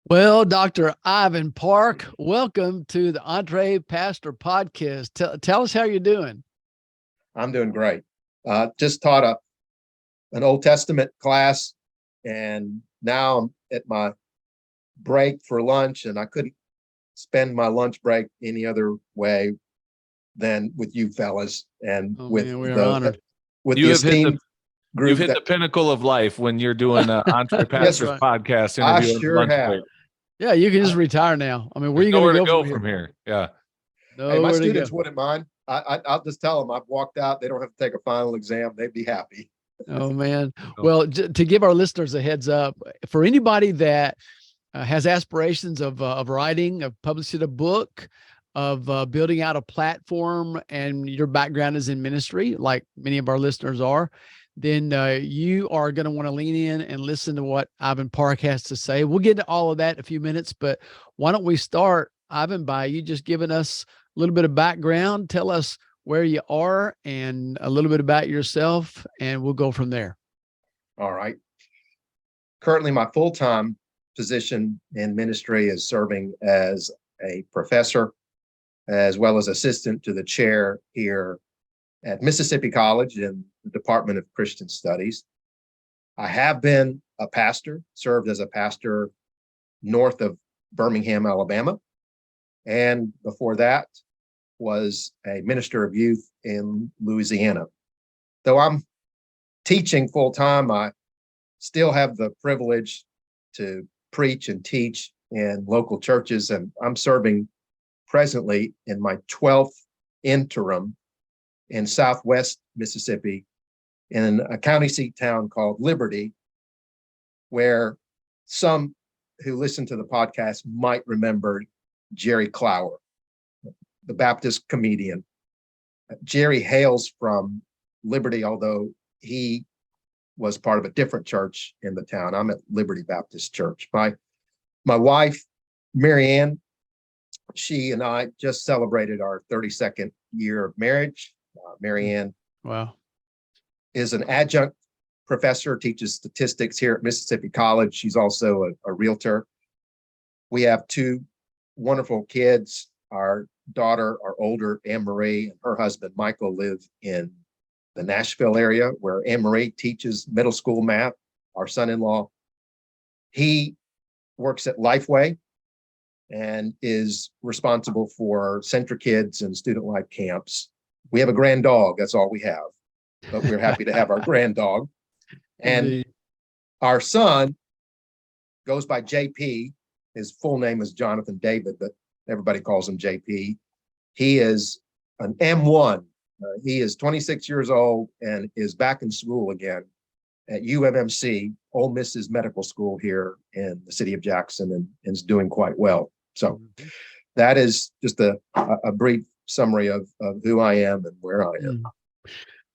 Well, Dr. Ivan Park, welcome to the EntrePastor Podcast. Tell us how you're doing. I'm doing great. Just taught an Old Testament class, and now I'm at my break for lunch, and I couldn't spend my lunch break any other way than with you fellas and with man, we are the honored. with You the have hit esteemed You've group. hit the pinnacle of life when you're doing an EntrePastors right. podcast I interview. sure have. Yeah, you can just retire now. I mean, where are you There's going nowhere to go, to go from here. Yeah. Hey, my Nowhere to students go. wouldn't mind. I'll just tell them I've walked out. They don't have to take a final exam. They'd be happy. Oh, man. Well, to give our listeners a heads up, for anybody that has aspirations of writing, of publishing a book, of building out a platform, and your background is in ministry, like many of our listeners are, then you are going to want to lean in and listen to what Ivan Park has to say. We'll get to all of that in a few minutes, but why don't we start, Ivan, by you just giving us a little bit of background. Tell us where you are and a little bit about yourself, and we'll go from there. All right. Currently, my full-time position in ministry is serving as a professor, as well as assistant to the chair here at Mississippi College in the Department of Christian Studies. I have been a pastor, served as a pastor north of Birmingham, Alabama. And before that was a minister of youth in Louisiana. Though I'm teaching full time, I still have the privilege to preach and teach in local churches. And I'm serving presently in my 12th interim in Southwest Mississippi in a county seat town called Liberty, where some who listen to the podcast might remember Jerry Clower, the Baptist comedian. Jerry hails from Liberty, although he was part of a different church in the town. I'm at Liberty Baptist Church. My wife, Marianne, she and I just celebrated our 32nd year of marriage. Marianne is an adjunct professor, teaches statistics here at Mississippi College. She's also a realtor. We have two wonderful kids. Our daughter, our older, Anne-Marie, and her husband, Michael, live in the Nashville area where Anne-Marie teaches middle school math. Our son-in-law, he works at Lifeway and is responsible for Centra Kids and Student Life camps. We have a grand dog. That's all we have, but we're happy to have our grand dog. And our son goes by JP. His full name is Jonathan David, but everybody calls him JP. He is an M1. He is 26 years old and is back in school again at UMMC, Ole Miss's medical school here in the city of Jackson, and is doing quite well. So that is just a brief summary of who I am and where I am.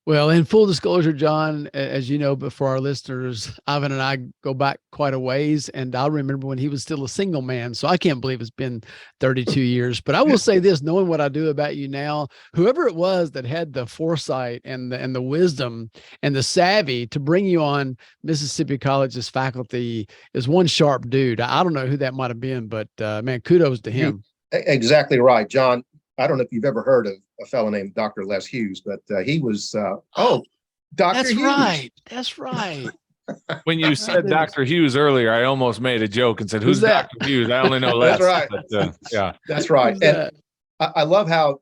Well, in full disclosure, John, as you know, but for our listeners, Ivan and I go back quite a ways, and I remember when he was still a single man. So I can't believe it's been 32 years. But I will say this, knowing what I do about you now, whoever it was that had the foresight and the wisdom and the savvy to bring you on Mississippi College's faculty is one sharp dude. I don't know who that might have been, but man, kudos to him. Exactly right, John. I don't know if you've ever heard of a fellow named Dr. Les Hughes, but he was, Dr. That's Hughes. Right. That's right. When you said Dr. Hughes earlier, I almost made a joke and said, "Who's that? Dr. Hughes?" I only know Les. That's right. But, yeah, That's right. Who's And that? I love how,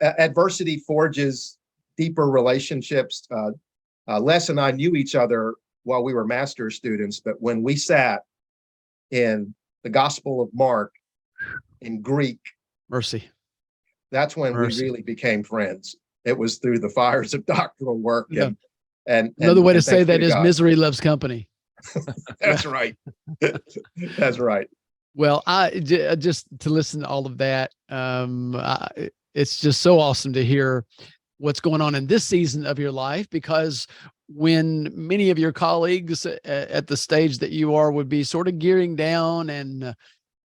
adversity forges deeper relationships. Les and I knew each other while we were master's students, but when we sat in the Gospel of Mark in Greek, Mercy. that's when we really became friends. It was through the fires of doctoral work. Yeah. And Another way to say thanks be that to is God. misery loves company. That's right. That's right. Well, just to listen to all of that, it's just so awesome to hear what's going on in this season of your life, because when many of your colleagues at the stage that you are would be sort of gearing down and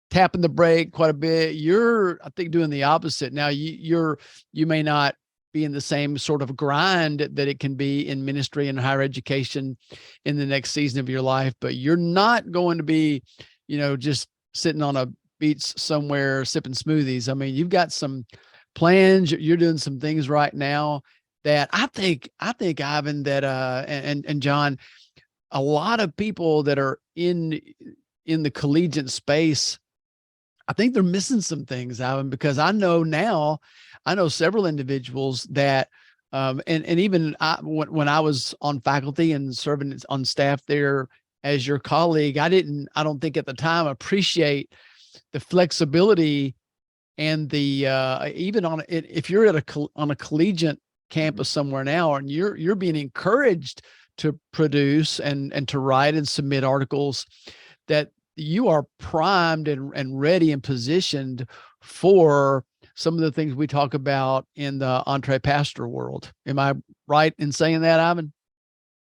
tapping the brake quite a bit, you're, I think, doing the opposite. Now you may not be in the same sort of grind that it can be in ministry and higher education in the next season of your life, but you're not going to be, just sitting on a beach somewhere sipping smoothies. I mean, you've got some plans. You're doing some things right now that I think, Ivan, that and Jon, a lot of people that are in the collegiate space, I think they're missing some things, Ivan, because I know several individuals that, and even when I was on faculty and serving on staff there as your colleague, I don't think at the time appreciate the flexibility and the even on it, if you're on a collegiate campus somewhere now, and you're being encouraged to produce and to write and submit articles, that you are primed and ready and positioned for some of the things we talk about in the EntrePastor world. Am I right in saying that, Ivan?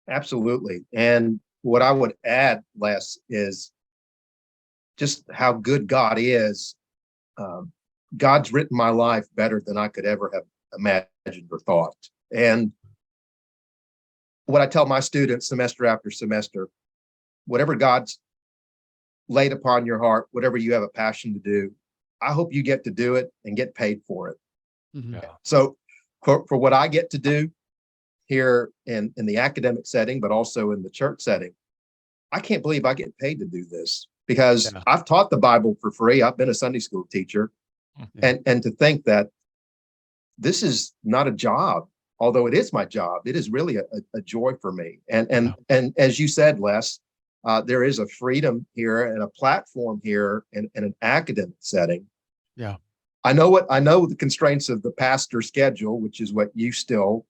Absolutely. And what I would add, Les, is just how good God is. God's written my life better than I could ever have imagined or thought. And what I tell my students semester after semester, whatever God's laid upon your heart, whatever you have a passion to do, I hope you get to do it and get paid for it. Mm-hmm. Yeah. So for what I get to do here in the academic setting, but also in the church setting, I can't believe I get paid to do this, because I've taught the Bible for free. I've been a Sunday school teacher. And to think that this is not a job, although it is my job, it is really a joy for me. And as you said, Les, there is a freedom here and a platform here in an academic setting. Yeah. I know the constraints of the pastor schedule, which is what you still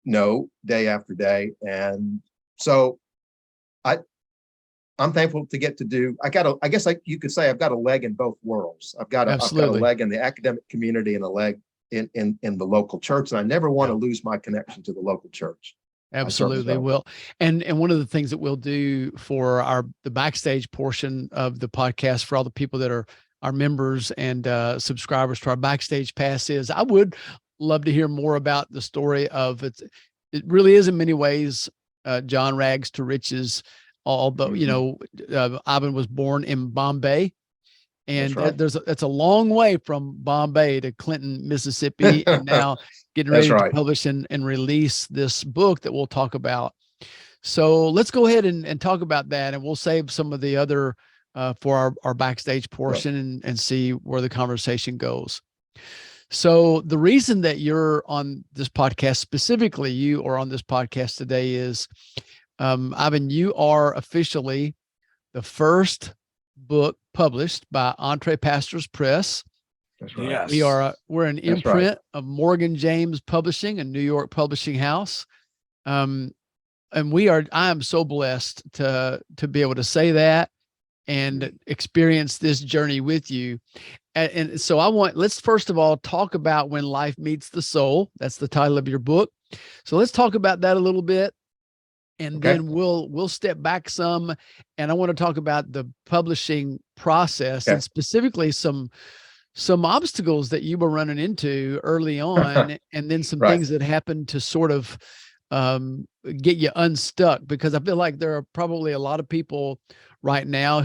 know day after day. And so I'm thankful to get to do, I guess you could say I've got a leg in both worlds. I've got a leg in the academic community and a leg in the local church. And I never want to lose my connection to the local church. Absolutely. Well, and one of the things that we'll do for the backstage portion of the podcast for all the people that are our members and subscribers to our backstage pass is, I would love to hear more about the story of it. It really is in many ways, Jon, rags to riches. Although, Ivan was born in Bombay, and it's a long way from Bombay to Clinton, Mississippi, and now getting ready to publish and release this book that we'll talk about. So let's go ahead and talk about that, and we'll save some of the other for our backstage portion and see where the conversation goes. So the reason that you're on this podcast, specifically you are on this podcast today, is Ivan, you are officially the first book published by EntrePastors Press. That's right. Yes. We're an imprint of Morgan James Publishing, a New York publishing house. And I am so blessed to be able to say that and experience this journey with you. And so let's first of all talk about When Life Meets the Soul. That's the title of your book. So let's talk about that a little bit. And then we'll step back some, and I want to talk about the publishing process and specifically some obstacles that you were running into early on, and then some things that happened to sort of get you unstuck, because I feel like there are probably a lot of people right now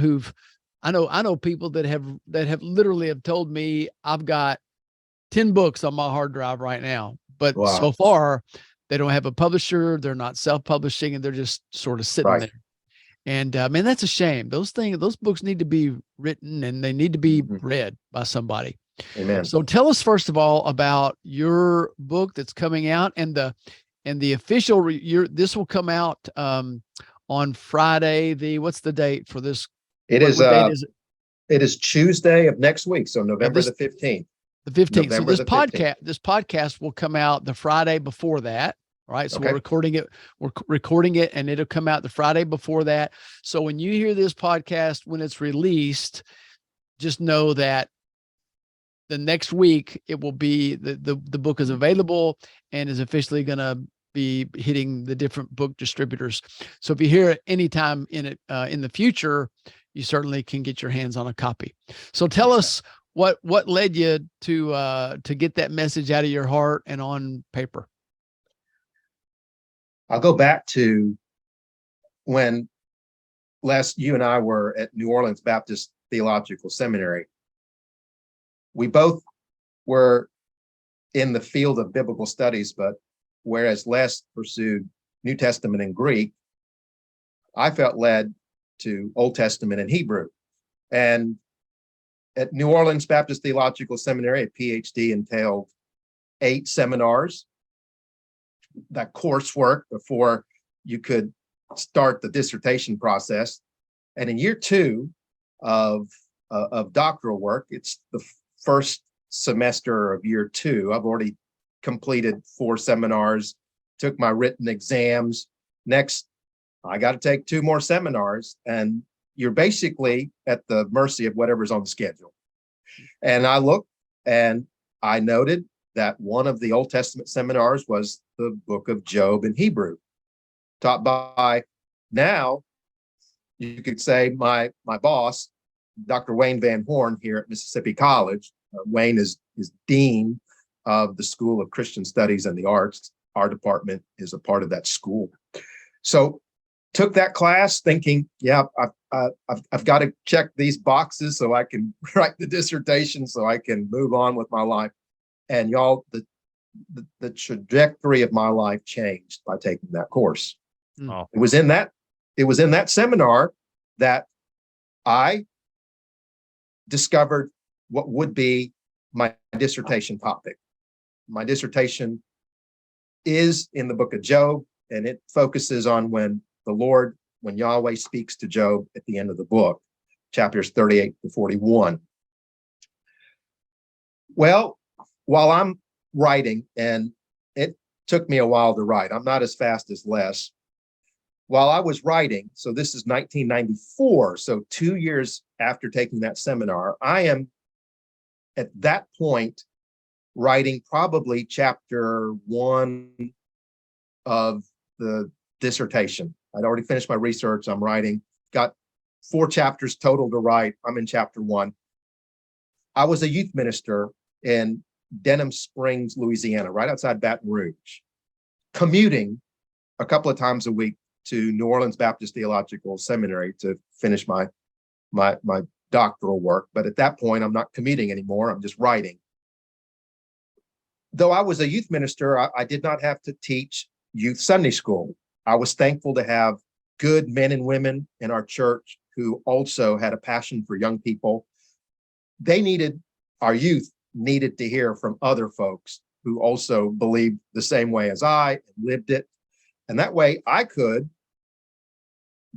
I know people that have literally have told me, I've got 10 books on my hard drive right now, but so far they don't have a publisher, they're not self-publishing, and they're just sort of sitting there. And man, that's a shame. Those books need to be written, and they need to be read by somebody. Amen. So tell us first of all about your book that's coming out, and the official this will come out on Friday. What's the date for this? What date is it? It is Tuesday of next week, so November the 15th. The 15th. So this podcast will come out the Friday before that. Right. So we're recording it and it'll come out the Friday before that. So when you hear this podcast, when it's released, just know that the next week it will be the book is available and is officially going to be hitting the different book distributors. So if you hear it anytime in the future, you certainly can get your hands on a copy. So tell us what led you to get that message out of your heart and on paper. I'll go back to when, Les, you and I were at New Orleans Baptist Theological Seminary. We both were in the field of biblical studies, but whereas Les pursued New Testament and Greek, I felt led to Old Testament and Hebrew. And at New Orleans Baptist Theological Seminary, a PhD entailed 8 seminars, that coursework before you could start the dissertation process. And in year 2 of doctoral work, it's the first semester of year 2. I've already completed 4 seminars, took my written exams. Next, I got to take 2 more seminars, and you're basically at the mercy of whatever's on the schedule. And I looked and I noted that one of the Old Testament seminars was the book of Job in Hebrew, taught by, now you could say, my boss, Dr. Wayne Van Horn here at Mississippi College. Wayne is dean of the School of Christian Studies and the Arts. Our department is a part of that school. So took that class thinking, yeah, I've got to check these boxes so I can write the dissertation, so I can move on with my life. And y'all, the trajectory of my life changed by taking that course. Oh. It was in that seminar that I discovered what would be my dissertation topic. My dissertation is in the book of Job, and it focuses on when Yahweh speaks to Job at the end of the book, chapters 38 to 41. Well, while I'm writing, and it took me a while to write, I'm not as fast as Les. While I was writing, so this is 1994, so 2 years after taking that seminar, I am at that point writing probably chapter 1 of the dissertation. I'd already finished my research. I'm writing, got 4 chapters total to write. I'm in chapter 1. I was a youth minister in Denham Springs, Louisiana, right outside Baton Rouge, commuting a couple of times a week to New Orleans Baptist Theological Seminary to finish my doctoral work. But at that point, I'm not commuting anymore. I'm just writing. Though I was a youth minister, I did not have to teach youth Sunday school. I was thankful to have good men and women in our church who also had a passion for young people. Our youth needed to hear from other folks who also believed the same way as I and lived it. And that way I could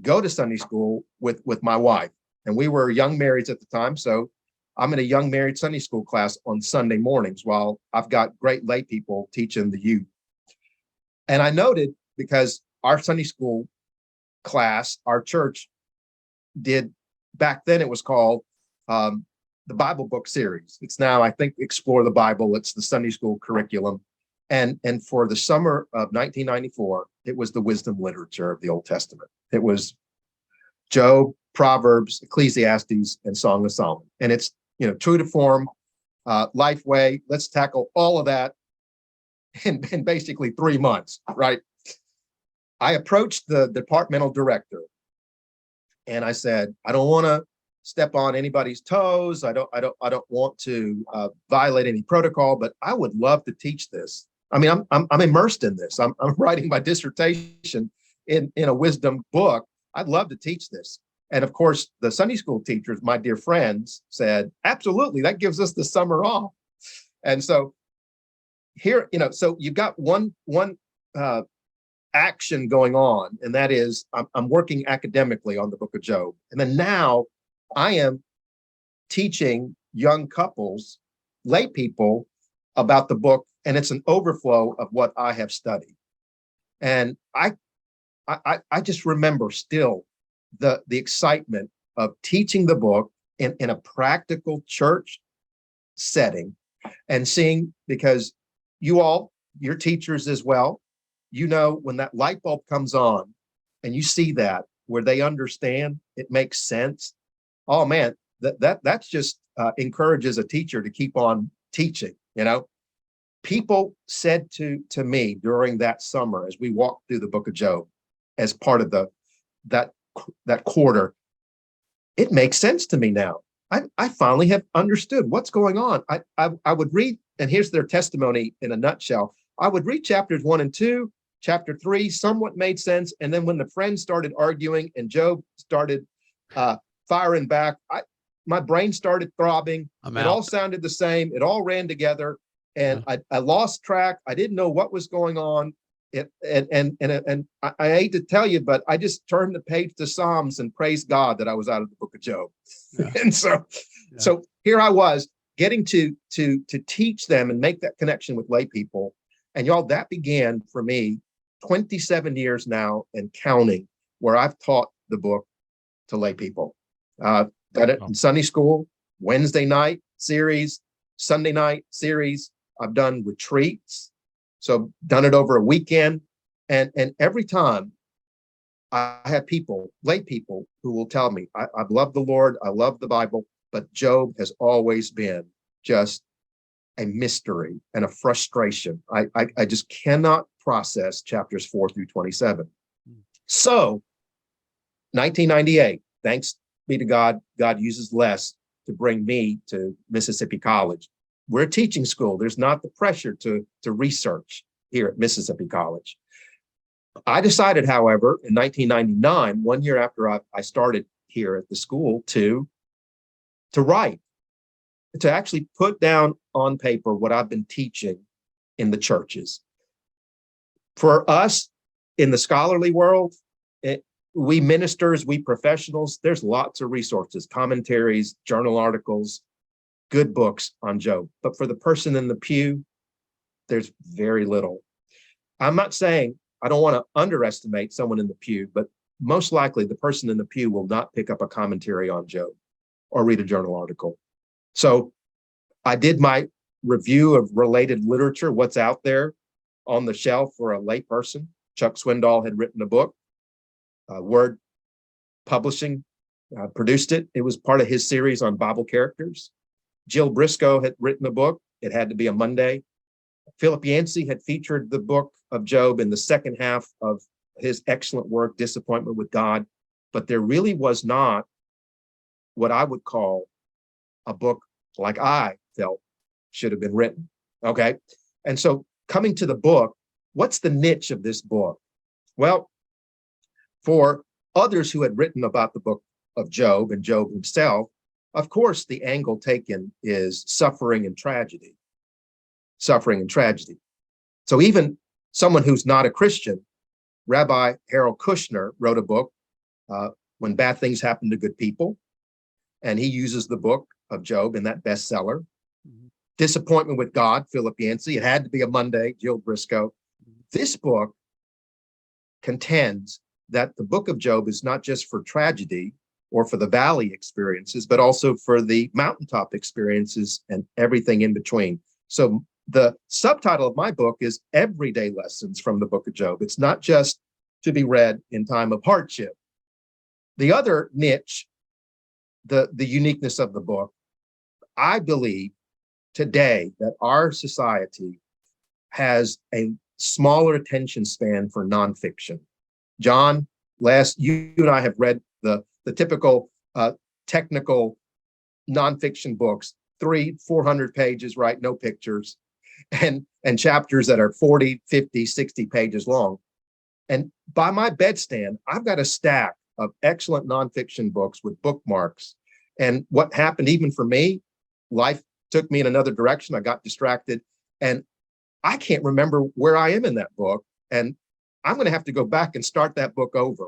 go to Sunday school with my wife. And we were young marrieds at the time. So I'm in a young married Sunday school class on Sunday mornings while I've got great lay people teaching the youth. And I noted, because our Sunday school class, our church did, back then it was called the Bible book series. It's now, I think, Explore the Bible. It's the Sunday school curriculum. And for the summer of 1994, it was the wisdom literature of the Old Testament. It was Job, Proverbs, Ecclesiastes, and Song of Solomon. And it's, true to form, Lifeway. Let's tackle all of that in basically 3 months, right? I approached the departmental director and I said, I don't want to step on anybody's toes. I don't want to violate any protocol, but I would love to teach this. I mean, I'm immersed in this. I'm writing my dissertation in a wisdom book. I'd love to teach this. And of course, the Sunday school teachers, my dear friends, said, absolutely, that gives us the summer off. And so here, so you've got one action going on, and that is I'm working academically on the book of Job. And then now I am teaching young couples, lay people, about the book, and it's an overflow of what I have studied. And I just remember still the excitement of teaching the book in a practical church setting, and seeing, because you're teachers as well, when that light bulb comes on and you see that, where they understand, it makes sense. Oh man, that's just encourages a teacher to keep on teaching. People said to me during that summer, as we walked through the book of Job, as part of that quarter, it makes sense to me now. I finally have understood what's going on. I would read, and here's their testimony in a nutshell. I would read chapters 1 and 2, chapter 3, somewhat made sense. And then when the friends started arguing and Job started firing back, my brain started throbbing. It all sounded the same. It all ran together. And I lost track. I didn't know what was going on. And I hate to tell you, but I just turned the page to Psalms and praised God that I was out of the book of Job. Yeah. And so here I was getting to teach them and make that connection with lay people. And y'all, that began for me 27 years now and counting, where I've taught the book to lay people. Done it in Sunday school, Wednesday night series, Sunday night series. I've done retreats. So done it over a weekend. And every time I have people, lay people, who will tell me, I love the Lord, I love the Bible, but Job has always been just a mystery and a frustration. I just cannot process chapters 4 through 27. So 1998, thanks be to God, God uses Les to bring me to Mississippi College. We're a teaching school. There's not the pressure to research here at Mississippi College. I decided, however, in 1999, 1 year after I started here at the school, to write, to actually put down on paper what I've been teaching in the churches. For us in the scholarly world, we ministers, we professionals, there's lots of resources, commentaries, journal articles, good books on Job. But for the person in the pew, there's very little. I'm not saying I don't want to underestimate someone in the pew, but most likely the person in the pew will not pick up a commentary on Job or read a journal article. So I did my review of related literature, what's out there on the shelf for a lay person. Chuck Swindoll had written a book, Word Publishing produced it. It was part of his series on Bible characters. Jill Briscoe had written a book. It had to be a Monday. Philip Yancey had featured the book of Job in the second half of his excellent work, Disappointment with God. But there really was not what I would call a book like I felt should have been written. Okay. And so coming to the book, what's the niche of this book? Well, for others who had written about the book of Job and Job himself, of course, the angle taken is suffering and tragedy. Suffering and tragedy. So even someone who's not a Christian, Rabbi Harold Kushner wrote a book, When Bad Things Happen to Good People, and he uses the book of Job in that bestseller. Mm-hmm. Disappointment with God, Philip Yancey. It had to be a Monday, Jill Briscoe. Mm-hmm. This book contends that the book of Job is not just for tragedy or for the valley experiences, but also for the mountaintop experiences and everything in between. So the subtitle of my book is Everyday Lessons from the Book of Job. It's not just to be read in time of hardship. The other niche, the uniqueness of the book, I believe today that our society has a smaller attention span for nonfiction. Jon, Les, you and I have read the typical technical nonfiction books, 300-400 pages, right? No pictures, and chapters that are 40, 50, 60 pages long. And by my bedstand, I've got a stack of excellent nonfiction books with bookmarks. And what happened, even for me, life took me in another direction. I got distracted, and I can't remember where I am in that book. And I'm going to have to go back and start that book over.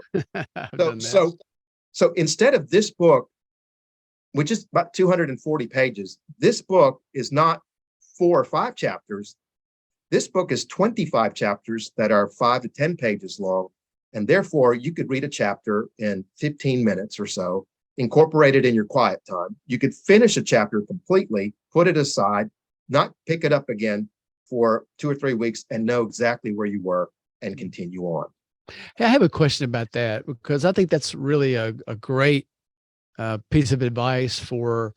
So instead of this book, which is about 240 pages, this book is not 4 or 5 chapters. This book is 25 chapters that are 5 to 10 pages long. And therefore, you could read a chapter in 15 minutes or so, incorporate it in your quiet time. You could finish a chapter completely, put it aside, not pick it up again for 2 or 3 weeks, and know exactly where you were and continue on. Hey, I have a question about that, because I think that's really a great piece of advice for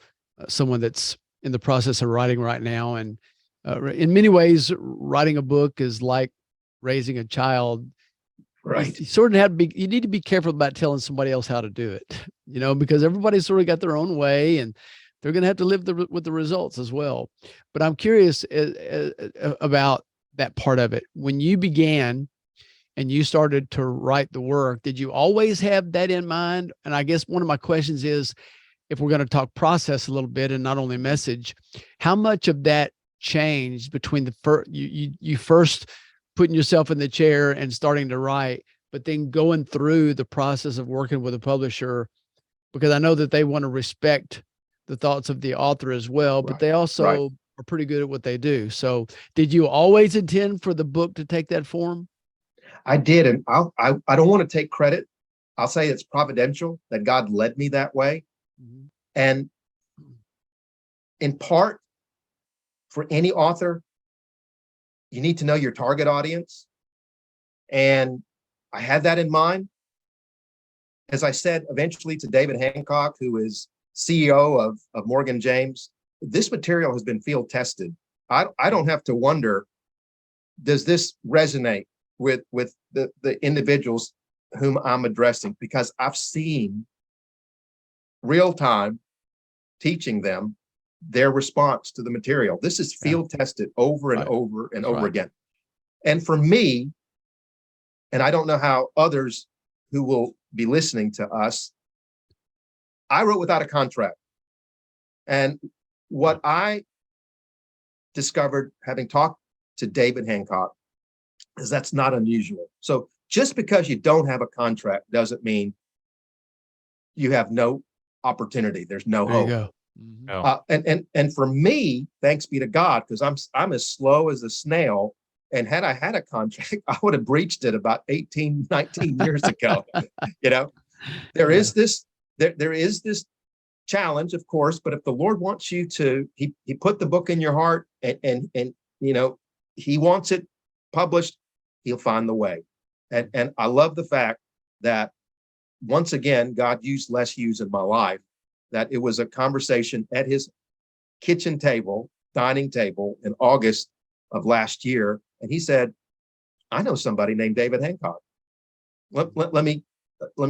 someone that's in the process of writing right now. And in many ways, writing a book is like raising a child. Right. You sort of have to be, you need to be careful about telling somebody else how to do it, because everybody's sort of got their own way. And they're going to have to live with the results as well. But I'm curious about that part of it. When you began and you started to write the work, did you always have that in mind? And I guess one of my questions is, if we're going to talk process a little bit and not only message, how much of that changed between the first, you first putting yourself in the chair and starting to write, but then going through the process of working with a publisher? Because I know that they want to respect the thoughts of the author as well, but they also are pretty good at what they do. So did you always intend for the book to take that form? I did. And I don't want to take credit. I'll say it's providential that God led me that way. Mm-hmm. And in part, for any author, you need to know your target audience. And I had that in mind. As I said, eventually to David Hancock, who is CEO of Morgan James, this material has been field tested. I don't have to wonder, does this resonate with the individuals whom I'm addressing? Because I've seen real time teaching them their response to the material. This is field tested over and over and over again. And for me, and I don't know how others who will be listening to us, I wrote without a contract. And what I discovered, having talked to David Hancock, is that's not unusual. So just because you don't have a contract doesn't mean you have no opportunity. There's no hope. There you go. Mm-hmm. And for me, thanks be to God, because I'm as slow as a snail. And had I had a contract, I would have breached it about 18, 19 years ago. You know, there is this challenge, of course, but if the Lord wants you to, he put the book in your heart and you know, he wants it published, he'll find the way. And I love the fact that once again, God used Les Hughes in my life, that it was a conversation at his kitchen table, dining table in August of last year. And he said, I know somebody named David Hancock. Let me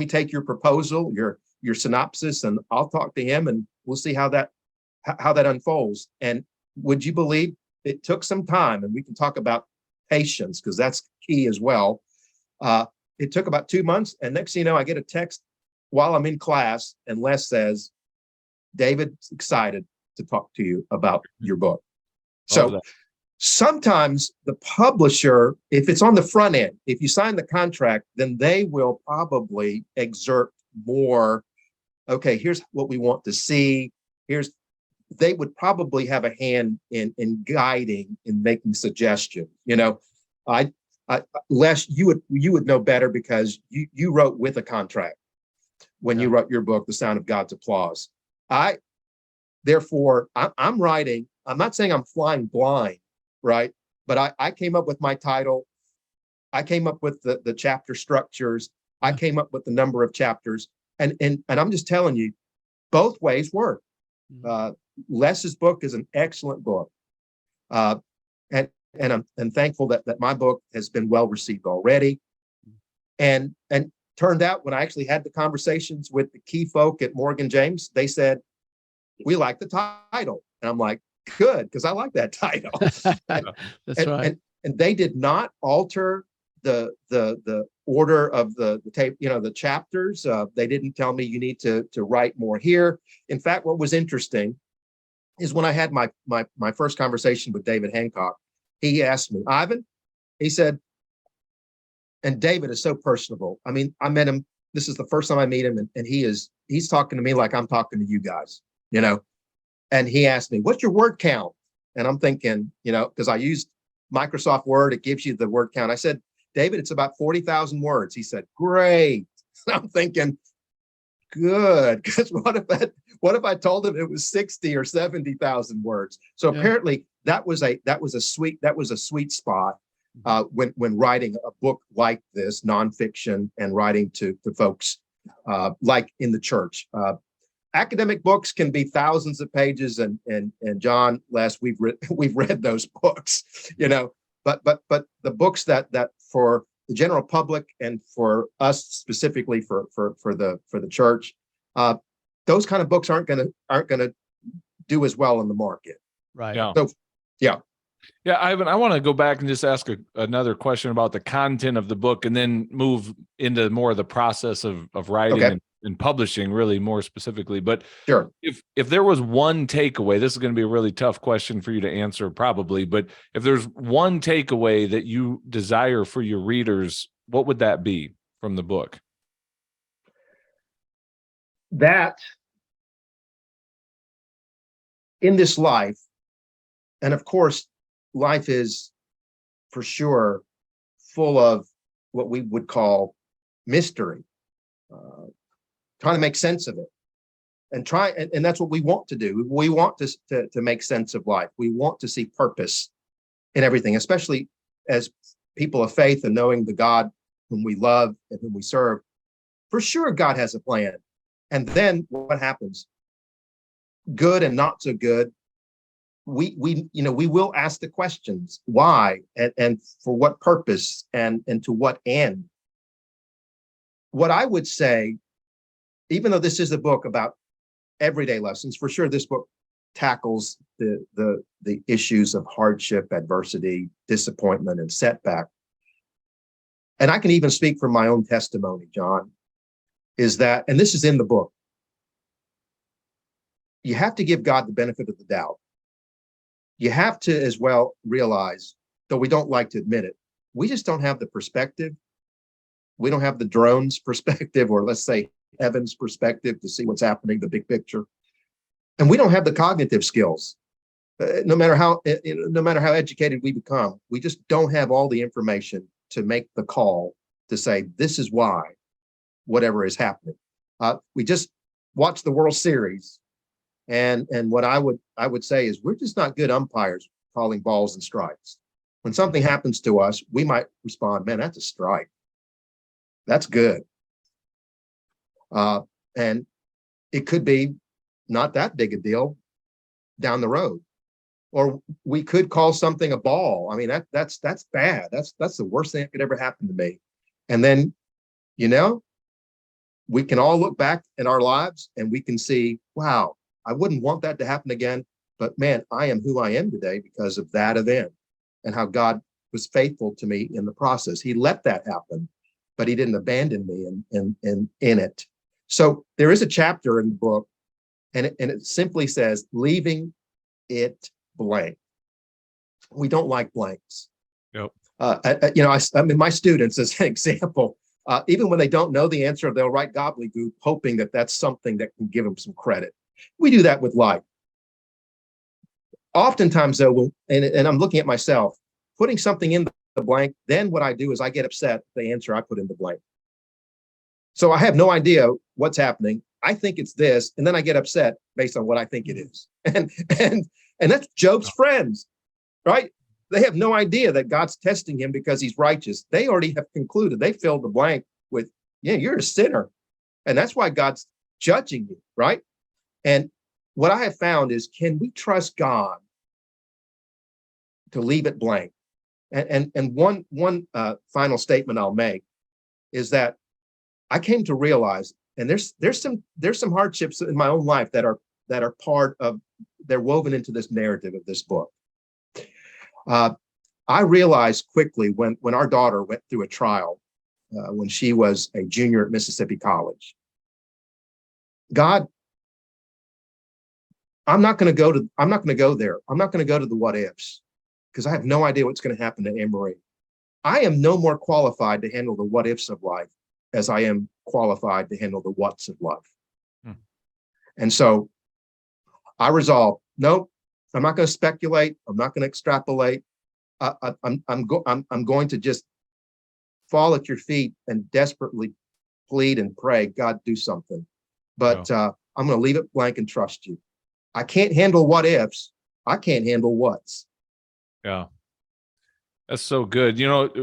take your proposal, your synopsis, and I'll talk to him and we'll see how that unfolds. And would you believe it took some time, and we can talk about patience because that's key as well. It took about 2 months, and next thing you know, I get a text while I'm in class, and Les says, David's excited to talk to you about your book. So sometimes the publisher, if it's on the front end, if you sign the contract, then they will probably exert more. Okay, here's what we want to see. They would probably have a hand in guiding, in making suggestions. You know, Les, you would know better because you wrote with a contract when you wrote your book, The Sound of God's Applause. Therefore, I'm writing. I'm not saying I'm flying blind, right? But I came up with my title. I came up with the chapter structures. I came up with the number of chapters, and I'm just telling you, both ways work. Les's book is an excellent book, and I'm thankful that my book has been well received already. And turned out, when I actually had the conversations with the key folk at Morgan James, they said, we like the title. And I'm like, good, because I like that title. That's right. And they did not alter the order of the tape, you know, the chapters. They didn't tell me you need to write more here. In fact, what was interesting is when I had my first conversation with David Hancock, he asked me, Ivan, he said, and David is so personable. I mean, I met him. This is the first time I meet him, and he's talking to me like I'm talking to you guys, you know. And he asked me, what's your word count? And I'm thinking, you know, because I used Microsoft Word, it gives you the word count. I said, David, it's about 40,000 words. He said, great. I'm thinking, good, because what if I told him it was 60 or 70,000 words? So apparently that was a sweet spot when writing a book like this, nonfiction, and writing to folks like in the church. Academic books can be thousands of pages, and Jon, Les, we've read those books, you know. But the books that for the general public and for us specifically for the church, those kind of books aren't gonna do as well in the market. Right. Yeah. So, yeah. Yeah, Ivan, I want to go back and just ask another question about the content of the book and then move into more of the process of writing Okay. and publishing, really more specifically. But Sure. if there was one takeaway, this is going to be a really tough question for you to answer probably, but if there's one takeaway that you desire for your readers, what would that be from the book? That in this life, and of course, life is for sure full of what we would call mystery, trying to make sense of it. And that's what we want to do. We want to make sense of life. We want to see purpose in everything, especially as people of faith and knowing the God whom we love and whom we serve. For sure, God has a plan. And then what happens? Good and not so good. We will ask the questions why and for what purpose and to what end. What I would say, even though this is a book about everyday lessons, for sure this book tackles the issues of hardship, adversity, disappointment, and setback. And I can even speak from my own testimony, Jon, is that, and this is in the book, you have to give God the benefit of the doubt. You have to as well realize, though we don't like to admit it, we just don't have the perspective. We don't have the drone's perspective, or let's say heaven's perspective to see what's happening, the big picture. And we don't have the cognitive skills. No matter how educated we become, we just don't have all the information to make the call to say, this is why whatever is happening. We just watch the World Series. And what I would say is we're just not good umpires calling balls and strikes. When something happens to us, we might respond, man, that's a strike. That's good. And it could be not that big a deal down the road. Or we could call something a ball. I mean, that's bad. That's the worst thing that could ever happen to me. And then, we can all look back in our lives and we can see, wow, I wouldn't want that to happen again, but man, I am who I am today because of that event and how God was faithful to me in the process. He let that happen, but he didn't abandon me in it. So there is a chapter in the book, and it simply says, leaving it blank. We don't like blanks. Yep. I mean, my students, as an example, even when they don't know the answer, they'll write gobbledygook, hoping that that's something that can give them some credit. We do that with life. Oftentimes, though, and I'm looking at myself, putting something in the blank, then what I do is I get upset at the answer I put in the blank. So I have no idea what's happening. I think it's this, and then I get upset based on what I think it is. And that's Job's friends, right? They have no idea that God's testing him because he's righteous. They already have concluded. They filled the blank with, yeah, you're a sinner. And that's why God's judging you, right? And what I have found is, can we trust God to leave it blank? And one final statement I'll make is that I came to realize, and there's some hardships in my own life that are part of, they're woven into this narrative of this book. I realized quickly when our daughter went through a trial when she was a junior at Mississippi College. God, I'm not going to go there. I'm not going to go to the what ifs because I have no idea what's going to happen to Anne-Marie. I am no more qualified to handle the what ifs of life as I am qualified to handle the what's of life. And so I resolved, nope, I'm not going to speculate. I'm not going to extrapolate. I'm going to just fall at your feet and desperately plead and pray, God, do something. But I'm going to leave it blank and trust you. I can't handle what ifs. I can't handle what's. Yeah. That's so good.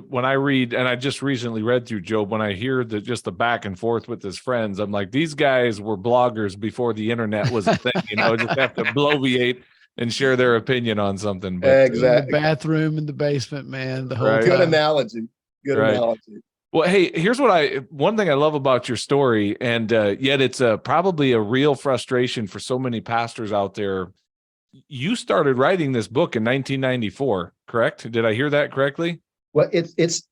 When I read, and I just recently read through Job, when I hear just the back and forth with his friends, I'm like, these guys were bloggers before the internet was a thing, just have to bloviate and share their opinion on something. But, exactly. The bathroom in the basement, man, the whole Right. Good time. analogy. Good Right. analogy. Well, hey, here's one thing I love about your story, and yet it's probably a real frustration for so many pastors out there you started writing this book in 1994, correct? Did I hear that correctly? Well, it's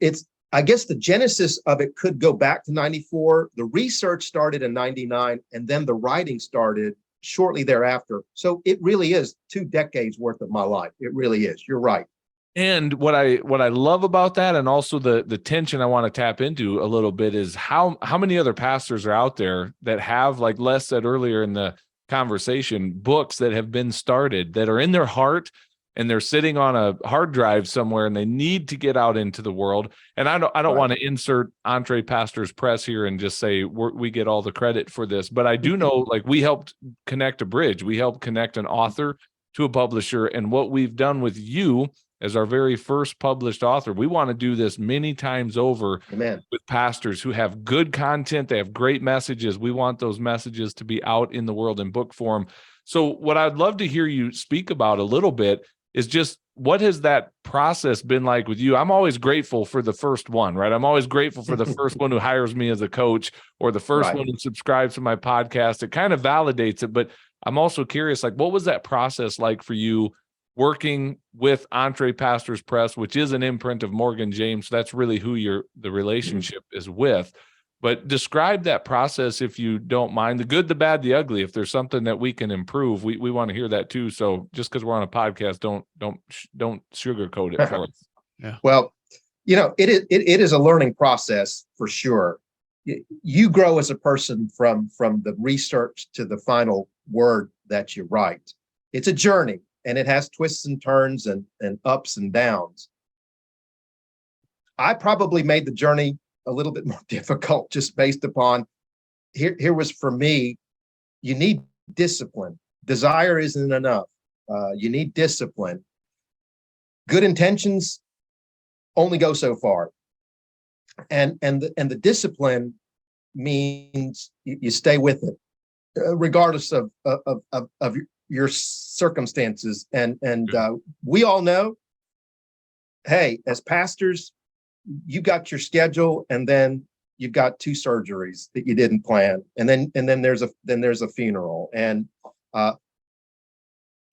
I guess the genesis of it could go back to 94. The research started in 99, and then the writing started shortly thereafter. So it really is 2 decades worth of my life. It really is. You're right. And what I love about that, and also the tension I want to tap into a little bit, is how many other pastors are out there that have, like Les said earlier in the conversation, books that have been started that are in their heart, and they're sitting on a hard drive somewhere, and they need to get out into the world. And I don't Right. want to insert EntrePastors Press here and just say we get all the credit for this, but I do know, like, we helped connect a bridge. We helped connect an author to a publisher, and what we've done with you as our very first published author, we want to do this many times over. Amen. With pastors who have good content. They have great messages. We want those messages to be out in the world in book form. So what I'd love to hear you speak about a little bit is just, what has that process been like with you? I'm always grateful for the first one, right? I'm always grateful for the first one who hires me as a coach, or the first Right. one who subscribes to my podcast. It kind of validates it, but I'm also curious, like, what was that process like for you working with EntrePastors Press, which is an imprint of Morgan James? That's really who the relationship is with. But describe that process, if you don't mind, the good, the bad, the ugly. If there's something that we can improve, we want to hear that too. So just because we're on a podcast, don't sugarcoat it for us. Yeah. Well, it is a learning process for sure. You grow as a person from the research to the final word that you write. It's a journey, and it has twists and turns and ups and downs. I probably made the journey a little bit more difficult, just based upon, here was for me, you need discipline. Desire isn't enough. You need discipline. Good intentions only go so far. And the discipline means you stay with it, regardless of your circumstances. And we all know, hey, as pastors, you got your schedule, and then you've got 2 surgeries that you didn't plan, and then there's a funeral, and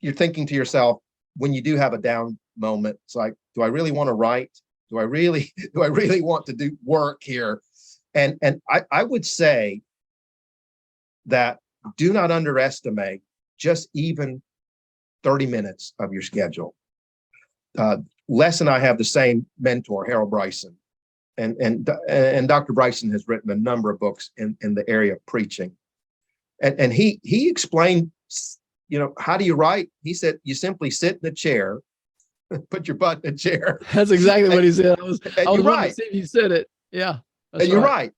you're thinking to yourself, when you do have a down moment, it's like, do I really want to write? Do I really want to do work here? And I would say that do not underestimate just even 30 minutes of your schedule. Les and I have the same mentor, Harold Bryson, and Dr. Bryson has written a number of books in the area of preaching, and he explained, how do you write? He said, you simply sit in a chair, put your butt in a chair. That's exactly what he said. I was you're right. To see if you said it. Yeah, and you're right.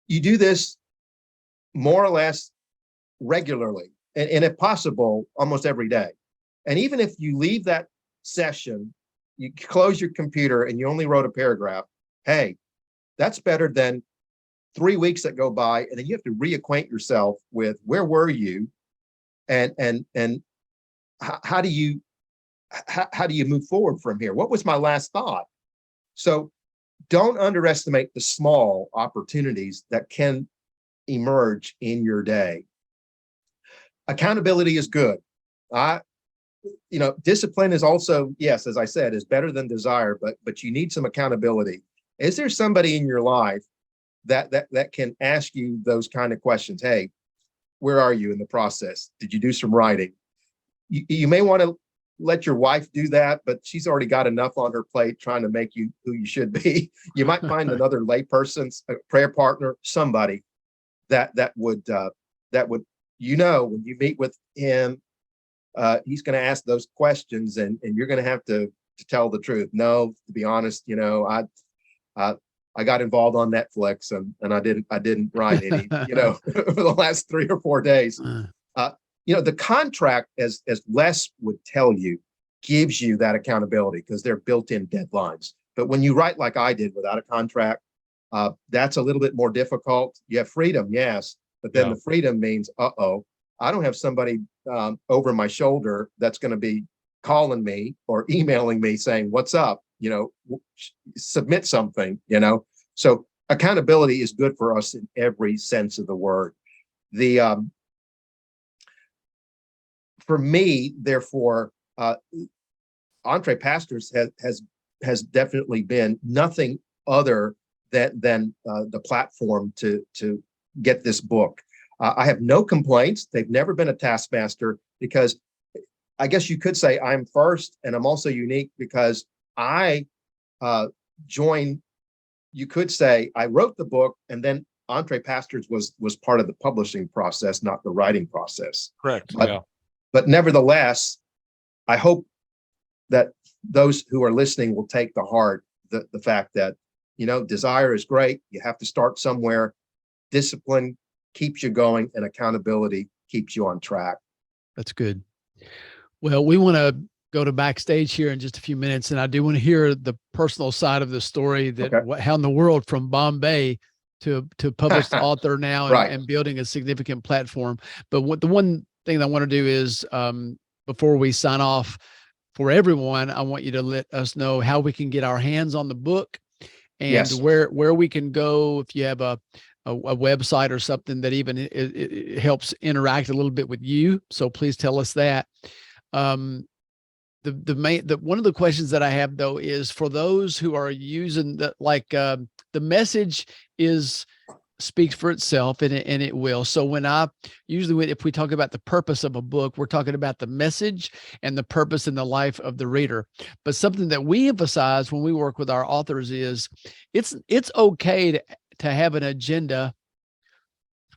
You do this more or less regularly, and if possible, almost every day. And even if you leave that session, you close your computer and you only wrote a paragraph, hey, that's better than 3 weeks that go by, and then you have to reacquaint yourself with, where were you, and how do you move forward from here? What was my last thought? So don't underestimate the small opportunities that can emerge in your day. Accountability is good. Discipline is also, yes, as I said, is better than desire, but you need some accountability. Is there somebody in your life that can ask you those kind of questions? Hey, where are you in the process? Did you do some writing? You may want to let your wife do that, but she's already got enough on her plate trying to make you who you should be. You might find another layperson, a prayer partner, somebody that would when you meet with him, he's going to ask those questions, and you're going to have to tell the truth. No, to be honest, I got involved on Netflix, and I didn't write any, over the last 3 or 4 days. The contract, as Les would tell you, gives you that accountability because they're built-in deadlines. But when you write like I did without a contract, that's a little bit more difficult. You have freedom, yes, but then the freedom means, I don't have somebody over my shoulder that's going to be calling me or emailing me saying, what's up, submit something, So accountability is good for us in every sense of the word. for me, therefore, EntrePastors has definitely been nothing other than the platform to get this book. I have no complaints. They've never been a taskmaster, because I guess you could say I'm first, and I'm also unique because I joined. You could say I wrote the book, and then EntrePastors was part of the publishing process, not the writing process. Correct. But, Yeah. but nevertheless, I hope that those who are listening will take to heart the fact that, desire is great. You have to start somewhere. Discipline keeps you going, and accountability keeps you on track. That's good. Well, we want to go to backstage here in just a few minutes, and I do want to hear the personal side of the story, that how in the world from Bombay to published author now, and, right. and building a significant platform. But the one thing I want to do is, before we sign off for everyone, I want you to let us know how we can get our hands on the book, and yes. where we can go if you have a website or something that even it helps interact a little bit with you. So please tell us that. One of the questions that I have, though, is for those who are using the message speaks for itself, and it will. So if we talk about the purpose of a book, we're talking about the message and the purpose in the life of the reader. But something that we emphasize when we work with our authors is it's okay to have an agenda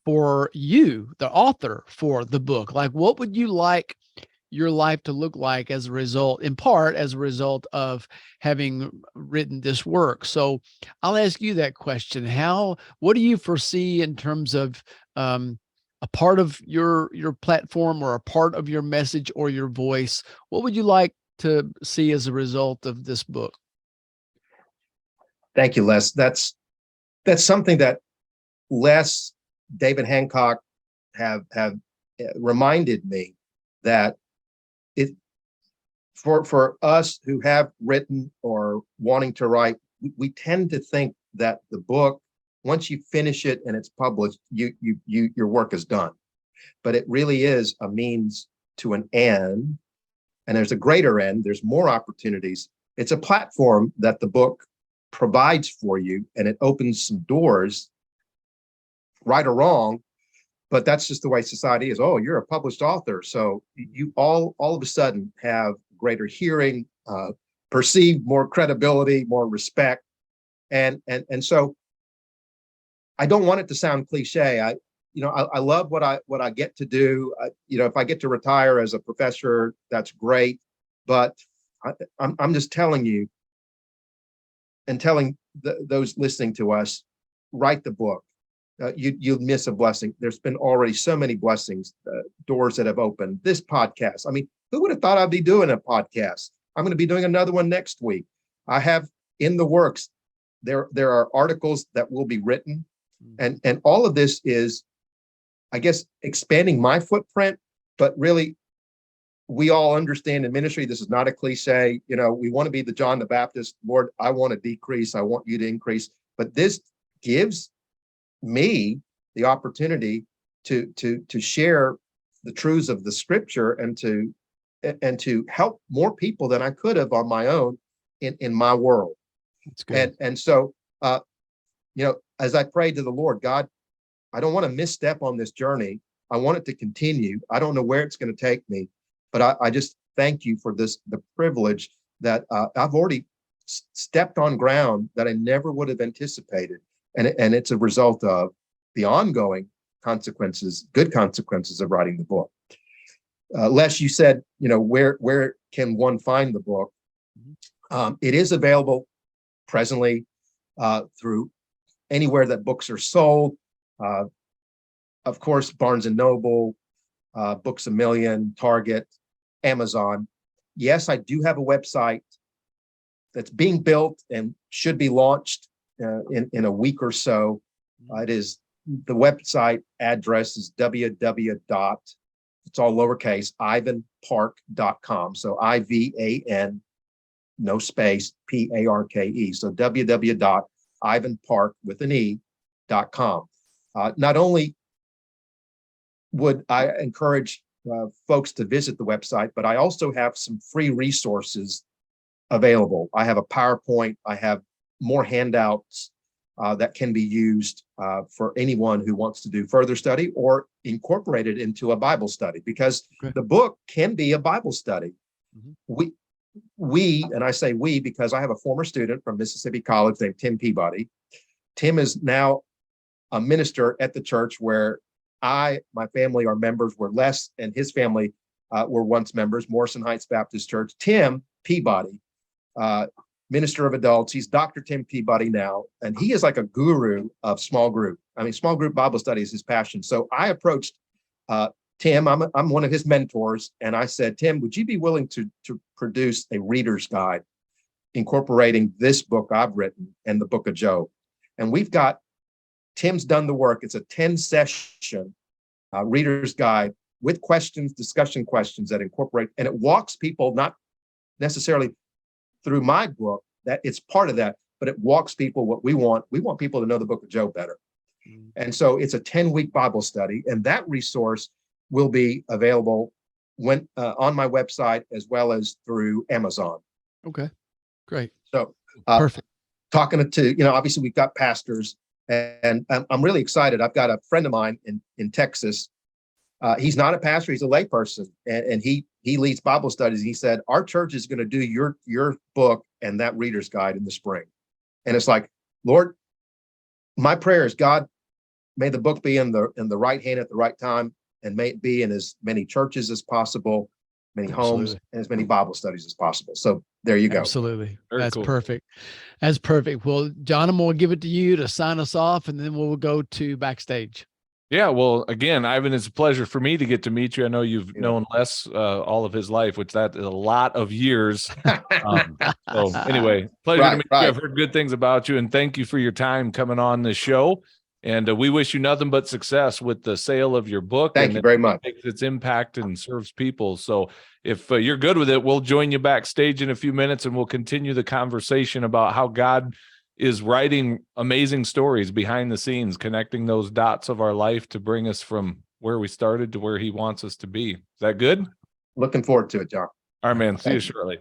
for you, the author, for the book. Like, what would you like your life to look like as a result, in part as a result of having written this work? So I'll ask you that question. What do you foresee in terms of a part of your platform, or a part of your message or your voice? What would you like to see as a result of this book? Thank you, Les. That's something that Les, David Hancock have reminded me, that it for us who have written or wanting to write, we tend to think that the book, once you finish it and it's published, your work is done. But it really is a means to an end, and there's a greater end. There's more opportunities. It's a platform that the book provides for you, and it opens some doors, right or wrong. But that's just the way society is. Oh, you're a published author, so you all of a sudden have greater hearing, perceive more credibility, more respect, and so I don't want it to sound cliche. I love what I get to do. If I get to retire as a professor, that's great. But I'm just telling you, and telling those listening to us, write the book. You'd miss a blessing. There's been already so many blessings, doors that have opened. This podcast. I mean, who would have thought I'd be doing a podcast? I'm going to be doing another one next week. I have in the works. There are articles that will be written, and all of this is, I guess, expanding my footprint. But really, we all understand in ministry, this is not a cliche. We want to be the John the Baptist. Lord, I want to decrease. I want you to increase. But this gives me the opportunity to share the truths of the scripture, and to help more people than I could have on my own in my world. That's good. And so as I prayed to the Lord, God, I don't want to misstep on this journey. I want it to continue. I don't know where it's going to take me, but I just thank you for the privilege that I've already stepped on ground that I never would have anticipated. And it's a result of the ongoing consequences, good consequences of writing the book. Les, you said, where can one find the book? It is available presently through anywhere that books are sold. Of course, Barnes and Noble, Books A Million, Target, Amazon. Yes, I do have a website that's being built and should be launched in a week or so. The website address is it's all lowercase, ivanparke.com. So IVAN, no space, PARKE. So www.ivanparke.com. Not only would I encourage folks to visit the website, but I also have some free resources available. I have a PowerPoint. I have more handouts that can be used for anyone who wants to do further study or incorporate it into a Bible study, because the book can be a Bible study. We, and I say we because I have a former student from Mississippi College named Tim Peabody. Tim is now a minister at the church where my family are members, where Les and his family were once members, Morrison Heights Baptist Church. Tim Peabody, minister of adults, he's Dr. Tim Peabody now, and he is like a guru of small group. I mean, small group Bible study is his passion. So I approached Tim, I'm one of his mentors, and I said, Tim, would you be willing to produce a reader's guide incorporating this book I've written and the book of Job? And Tim's done the work. It's a 10-session reader's guide with questions, discussion questions that incorporate, and it walks people not necessarily through my book, that it's part of that, but it walks people what we want. We want people to know the book of Job better. And so it's a 10-week Bible study, and that resource will be available on my website as well as through Amazon. Okay, great. So perfect. Talking to, obviously we've got pastors, and I'm really excited. I've got a friend of mine in Texas. He's not a pastor, he's a layperson, and he leads Bible studies. He said, our church is going to do your book and that reader's guide in the spring. And it's like, Lord, my prayer is, God, may the book be in the right hand at the right time, and may it be in as many churches as possible, many homes, and as many Bible studies as possible. So there you go. Absolutely. That's cool. perfect. That's perfect. Well, John, I'm going to give it to you to sign us off, and then we'll go to backstage. Yeah, well, again, Ivan, it's a pleasure for me to get to meet you. I know you've known Les all of his life, which that is a lot of years. So anyway, pleasure to meet you. I've heard good things about you, and thank you for your time coming on the show. And we wish you nothing but success with the sale of your book. Thank you very much. It makes its impact and serves people. So if you're good with it, we'll join you backstage in a few minutes, and we'll continue the conversation about how God is writing amazing stories behind the scenes, connecting those dots of our life to bring us from where we started to where he wants us to be. Is that good? Looking forward to it, John. All right, man. See you shortly.